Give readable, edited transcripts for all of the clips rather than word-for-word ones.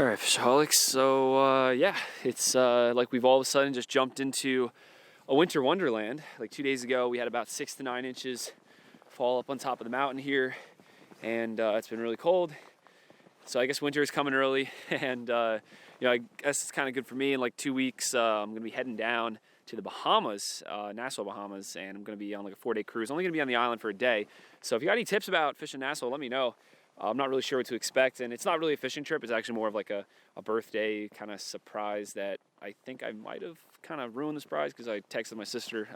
All right, FishAholics. So yeah, it's like we've all of a sudden just jumped into a winter wonderland. Like 2 days ago, we had about 6 to 9 inches fall up on top of the mountain here, and it's been really cold. So I guess winter is coming early, and you know, I guess it's kind of good for me. In like 2 weeks, I'm gonna be heading down to the Bahamas, Nassau, Bahamas, and I'm gonna be on like a 4-day cruise. Only gonna be on the island for a day. So if you got any tips about fishing Nassau, let me know. I'm not really sure what to expect, and it's not really a fishing trip. It's actually more of like a birthday kind of surprise that I think I might have kind of ruined the surprise because I texted my sister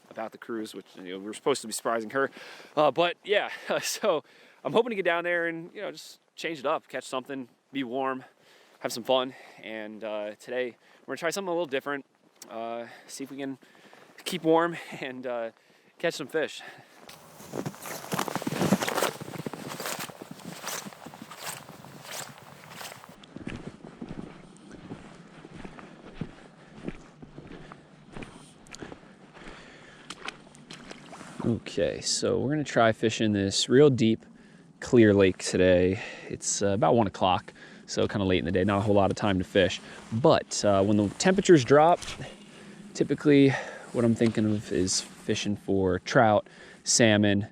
about the cruise, which, you know, we were supposed to be surprising her. But yeah, so I'm hoping to get down there and, you know, just change it up, catch something, be warm, have some fun. And today we're gonna try something a little different, see if we can keep warm and catch some fish. Okay, so we're gonna try fishing this real deep, clear lake today. It's about 1 o'clock, so kind of late in the day, not a whole lot of time to fish. But when the temperatures drop, typically what I'm thinking of is fishing for trout, salmon,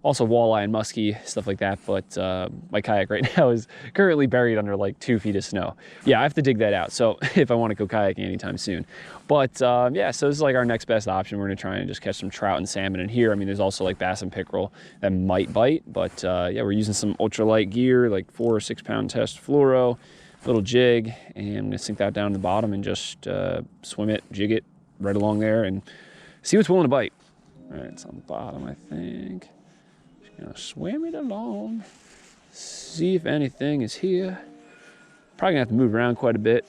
also walleye and muskie, stuff like that. But my kayak right now is currently buried under like 2 feet of snow. Yeah, I have to dig that out, so if I want to go kayaking anytime soon. But yeah, so this is like our next best option. We're gonna try and just catch some trout and salmon in here. I mean, there's also like bass and pickerel that might bite, but yeah, we're using some ultralight gear, like 4 or 6 pound test fluoro, little jig, and I'm gonna sink that down to the bottom and just swim it, jig it right along there and see what's willing to bite. All right, it's on the bottom, I think. You know, swim it along, see if anything is here. Probably gonna have to move around quite a bit.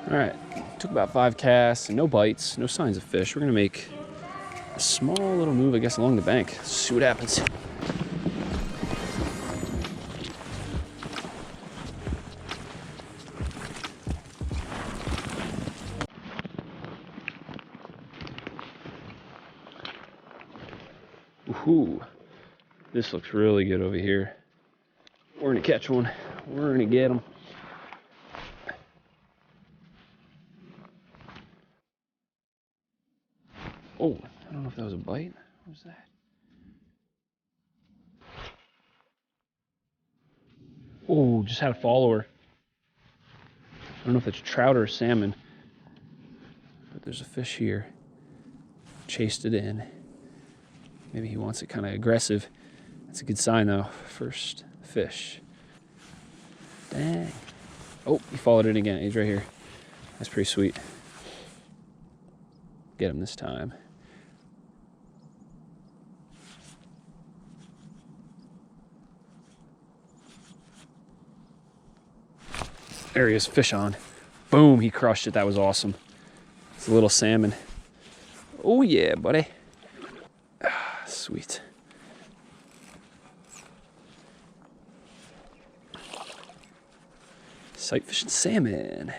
All right, took about 5 casts and no bites, no signs of fish. We're gonna make a small little move, I guess, along the bank. See what happens. Ooh, this looks really good over here. We're gonna catch one. We're gonna get him. Oh, I don't know if that was a bite. What was that? Oh, just had a follower. I don't know if it's trout or salmon, but there's a fish here. Chased it in. Maybe he wants it kind of aggressive. That's a good sign though. First fish. Dang. Oh, he followed it again. He's right here. That's pretty sweet. Get him this time. There he is, fish on. Boom, he crushed it. That was awesome. It's a little salmon. Oh yeah, buddy. Ah, sweet. Sight fishing salmon.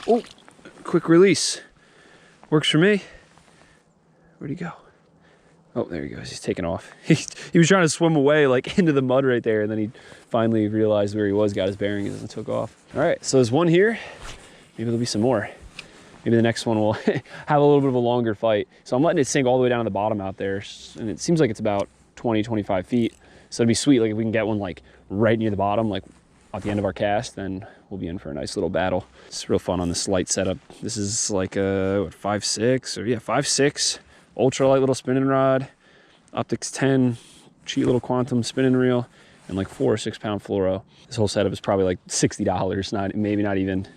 Oh, quick release. Works for me. Where'd he go? Oh, there he goes. He's taking off. He was trying to swim away like into the mud right there, and then he finally realized where he was, got his bearings, and took off. All right, so there's one here. Maybe there'll be some more. Maybe the next one will have a little bit of a longer fight. So I'm letting it sink all the way down to the bottom out there, and it seems like it's about 20, 25 feet. So it'd be sweet, like if we can get one like right near the bottom, like at the end of our cast, then we'll be in for a nice little battle. It's real fun on this light setup. This is like a what, 5.6 or yeah, 5.6 ultralight little spinning rod, Optics 10, cheap little quantum spinning reel, and like 4 or 6 pound fluoro. This whole setup is probably like $60, maybe not even.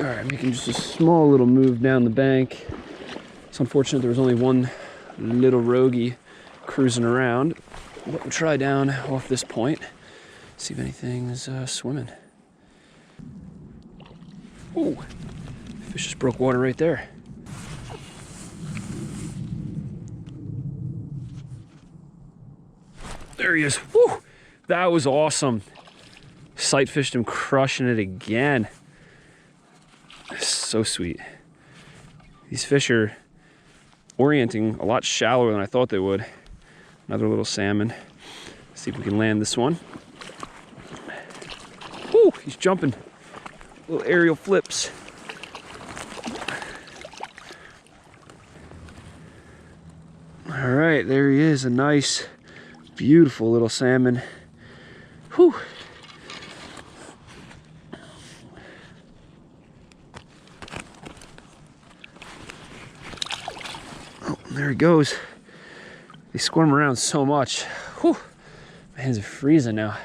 All right, making just a small little move down the bank. It's unfortunate there was only one little rogie cruising around, but we'll try down off this point. See if anything's swimming. Oh, fish just broke water right there. There he is. Woo! That was awesome. Sight fished him, crushing it again. So sweet. These fish are orienting a lot shallower than I thought they would. Another little salmon. See if we can land this one. Whoo, he's jumping. Little aerial flips. All right, there he is, a nice, beautiful little salmon. Whew. Oh, there he goes. They squirm around so much. Whew. My hands are freezing now.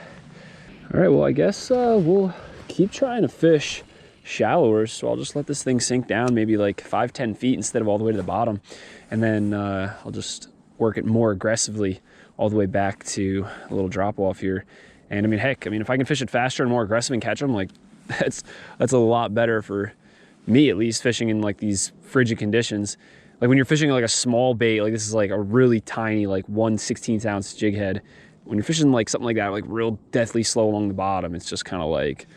All right, well, I guess we'll keep trying to fish shallower. So I'll just let this thing sink down maybe like 5-10 feet instead of all the way to the bottom. And then I'll just work it more aggressively all the way back to a little drop off here. And I mean, heck, I mean, if I can fish it faster and more aggressive and catch them, like that's a lot better for me, at least, fishing in like these frigid conditions. Like when you're fishing like a small bait, like this is like a really tiny, like 1/16 ounce jig head. When you're fishing like something like that, like real deathly slow along the bottom, it's just kind of like,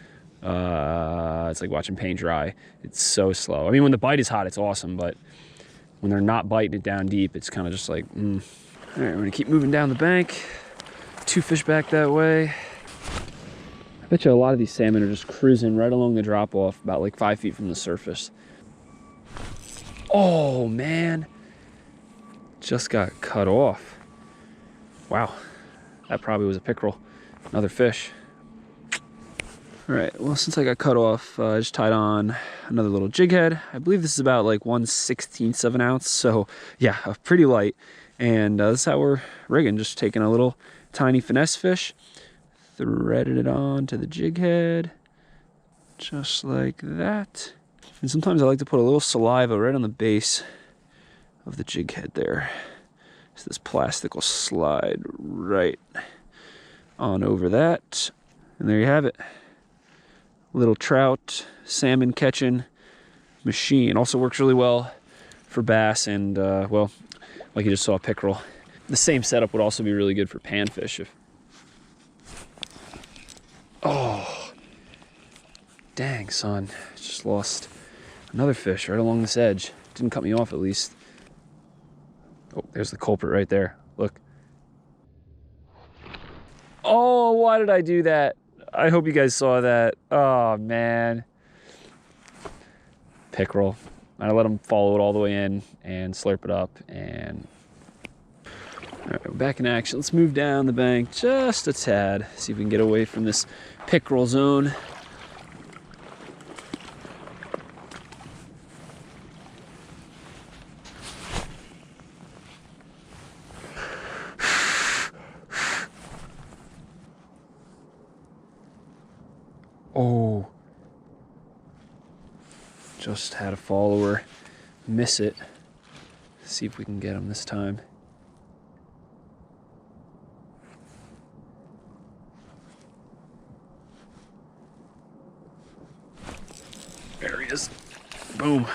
it's like watching paint dry. It's so slow. I mean, when the bite is hot, it's awesome, but when they're not biting it down deep, it's kind of just like, All right, we're gonna keep moving down the bank. 2 fish back that way. I bet you a lot of these salmon are just cruising right along the drop off, about like 5 feet from the surface. Oh man, just got cut off. Wow, that probably was a pickerel, another fish. All right, well, since I got cut off, I just tied on another little jig head. I believe this is about like 1/16 of an ounce, so yeah, pretty light. And this is how we're rigging, just taking a little tiny finesse fish, threaded it on to the jig head, just like that. And sometimes I like to put a little saliva right on the base of the jig head there. So this plastic will slide right on over that. And there you have it. Little trout, salmon catching machine. Also works really well for bass and, well, like you just saw, pickerel. The same setup would also be really good for panfish. Oh, dang, son. Just lost another fish right along this edge. Didn't cut me off, at least. Oh, there's the culprit right there. Look. Oh, why did I do that? I hope you guys saw that. Oh, man. Pickerel. I let him follow it all the way in and slurp it up. And all right, we're back in action. Let's move down the bank just a tad. See if we can get away from this pickerel zone. Oh, just had a follower miss it. See if we can get him this time. There he is. Boom.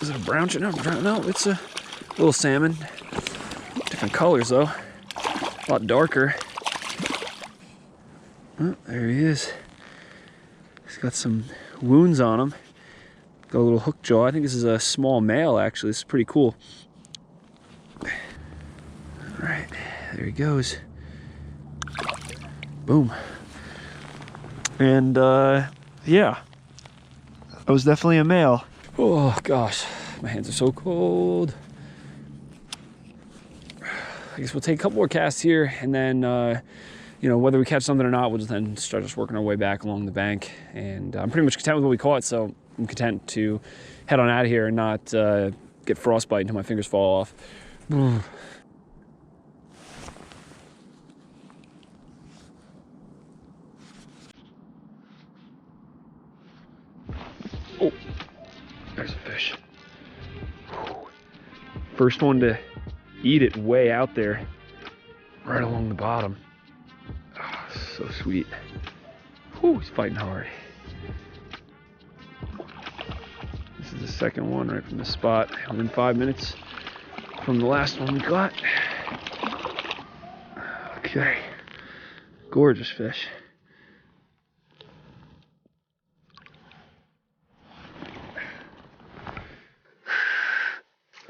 Is it a brown? No, it's a little salmon. Different colors though. A lot darker. Oh, there he is. He's got some wounds on him. Got a little hook jaw. I think this is a small male, actually. This is pretty cool. All right, there he goes. Boom. And yeah, that was definitely a male. Oh gosh, my hands are so cold. I guess we'll take a couple more casts here, and then you know, whether we catch something or not, we'll just then start just working our way back along the bank. And I'm pretty much content with what we caught, so I'm content to head on out of here and not get frostbite until my fingers fall off. Oh, there's a fish. First one to eat it way out there, right along the bottom. Oh, so sweet. Whew, he's fighting hard. This is the second one right from the spot, within 5 minutes from the last one we got. Okay. Gorgeous fish.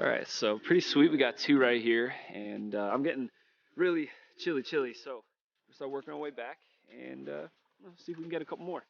All right, so pretty sweet. We got 2 right here, and I'm getting really chilly, so we'll start working our way back and see if we can get a couple more.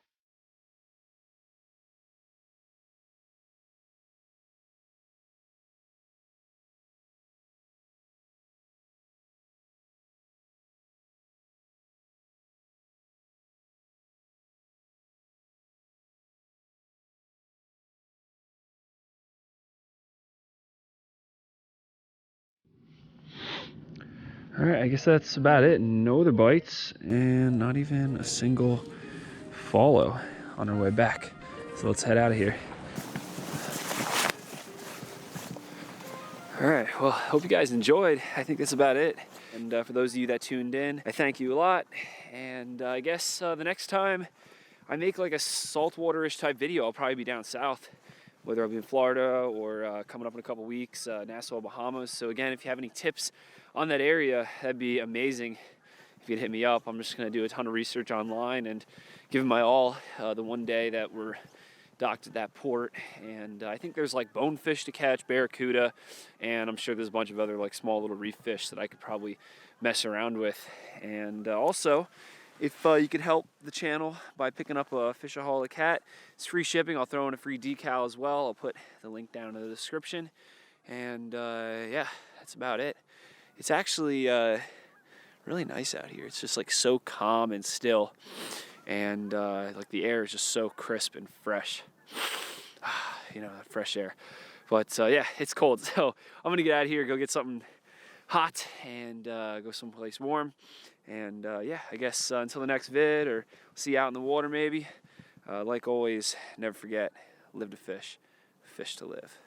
All right, I guess that's about it. No other bites and not even a single follow on our way back. So let's head out of here. All right, well, hope you guys enjoyed. I think that's about it. And for those of you that tuned in, I thank you a lot. And I guess the next time I make like a saltwater-ish type video, I'll probably be down south, whether I'll be in Florida or coming up in a couple weeks, Nassau, Bahamas. So again, if you have any tips on that area, that'd be amazing if you'd hit me up. I'm just gonna do a ton of research online and give it my all the one day that we're docked at that port. And I think there's like bonefish to catch, barracuda, and I'm sure there's a bunch of other like small little reef fish that I could probably mess around with. And also, if you could help the channel by picking up a FishAholic hat, it's free shipping. I'll throw in a free decal as well. I'll put the link down in the description. And yeah, that's about it. It's actually really nice out here. It's just like so calm and still, and like the air is just so crisp and fresh. You know, that fresh air. But yeah, it's cold, so I'm gonna get out of here, go get something hot, and go someplace warm. And yeah, I guess until the next vid, or see you out in the water maybe. Like always, never forget, live to fish, fish to live.